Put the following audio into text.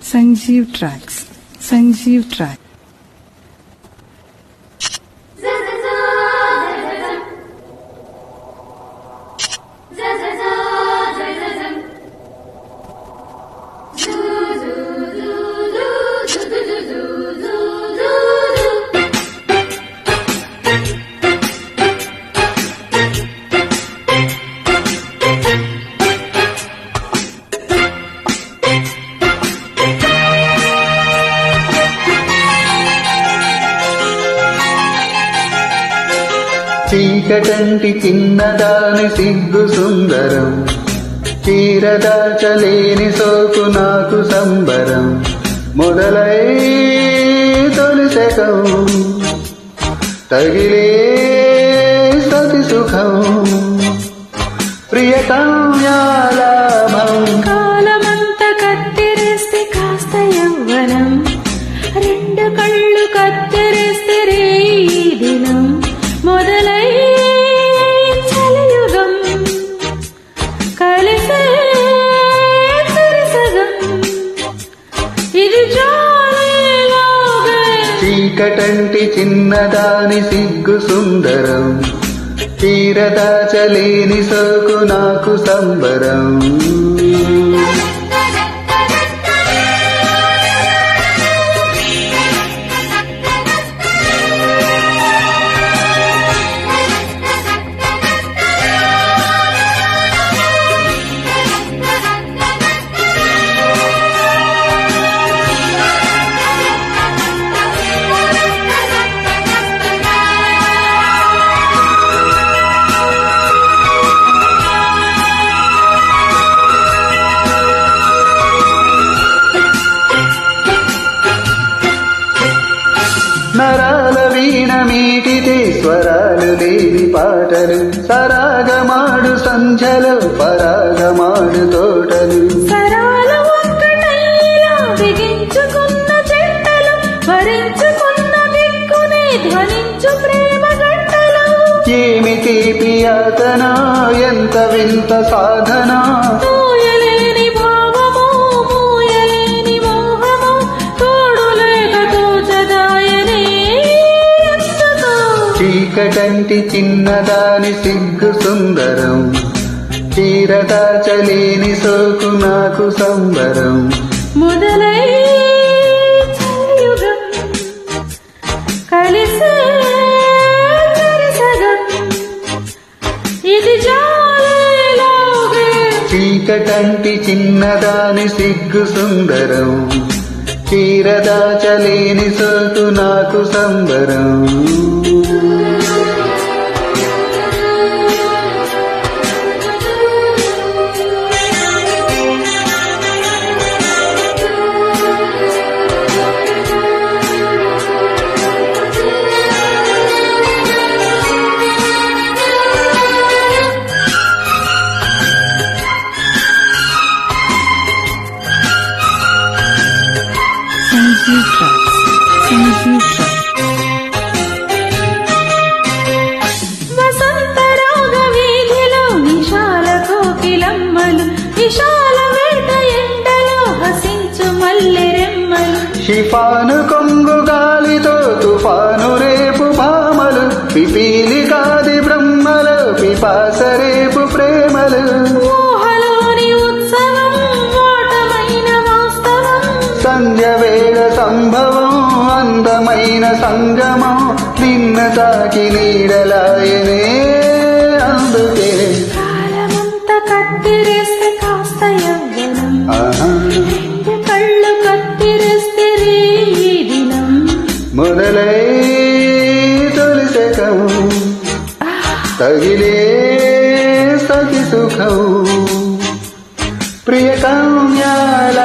Sanjeev Tracks. Sanjeev Track. చీకటంటి చిన్నదాని సిగ్గు సుందరం, చీరదాచలేని సోకు నాకు సంబరం. మొదలై తొలి శకం తగిలే సతి సుఖం, ప్రియకామ్యాలాభం. కాలమంత కత్తిరేస్తే కాస్త యవ్వనం, రెండు కళ్ళు కత్తిరేస్తే రే దినం. మొదలై చలయుగం కలిసే సరిసగం, ఇది జాలీలాగా. చీకటంటి చిన్నదాని సిగ్గు సుందరం, చీరదాచలేని సోకు నాకు సంబరం. నరాల వీణ మీటితే స్వరాలు లేని పాటలు, సరాగమాడు సంధ్యలు పరాగమాడు తోటలు. సరాలు ఒక్కటైలా బిగించుకున్న చెట్టలు, భరించుకున్న దిక్కునే ధ్వనించు ప్రేమ గంటలు. ఏమి తీపి యాతన, ఎంత వింత సాధన, మోయలేని భావము, మోయలేని మోహము, తోడులేక తోచదాయనే ఎంతగా. చీకటంటి చిన్నదాని సిగ్గు సుందరం, చీరదాచలేని సోకు నాకు సంబరం. మొదలై చలయుగం కలిసే సరిసగం, ఇది జాలీలాగా. చీకటంటి చిన్నదాని సిగ్గు సుందరం, చీరదాచలేని సోకు నాకు సంబరం. Sanjeev Tracks. Sanjeev Tracks. వసంత రాగ వీధిలో నిశాల కోకిలమ్మలు, విశాల వేట ఎండలో హసించు మల్లె రెమ్మలు. షిఫాను కొంగు గాలితో తుఫాను రేపు భామలు, పిపీలి కాది బ్రహ్మలు, పిపాస రేపు ప్రేమలు. ఊహలోని ఉత్సవం, ఓటమైన వాస్తవం, సంధ్య వేళ సంభవం, అందమైన సంగమం. నిన్న తాకి నీడలాయనే అందుకే. కాలమంత కత్తిరేస్తే కాస్త యవ్వనం, ఆహా. రెండు కళ్ళు కత్తిరేస్తే రే దినం. మొదలై తొలి శకం తగిలే సతి సుఖం, ప్రియకామ్యాల